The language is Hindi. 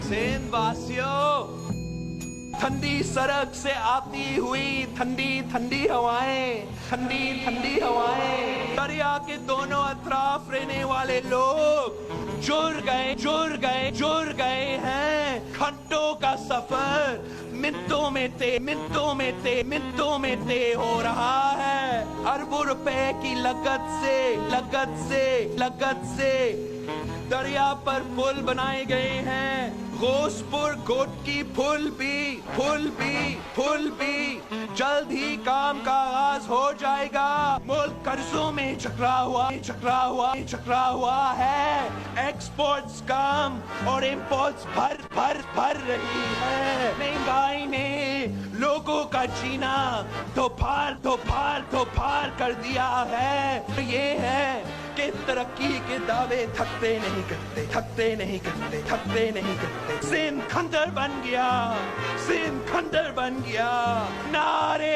सिंध वासियों, ठंडी सड़क से आती हुई ठंडी ठंडी हवाएं, ठंडी ठंडी हवाएं, दरिया के दोनों अतराफ रहने वाले लोग जुड़ गए हैं। घंटों का सफर मिनटों में तय हो रहा है। अरबों रुपए की लागत से दरिया पर पुल बनाए गए हैं। घोसपुर गोट की फुल भी जल्द ही काम का आगाज हो जाएगा। मुल्क कर्जों में चकरा हुआ है। एक्सपोर्ट्स कम और इम्पोर्ट्स भर रही है। महंगाई ने लोगों का जीना दोपहर कर दिया है। ये है कि तरक्की के दावे थकते नहीं करते। सिंध खंडर बन गया। नारे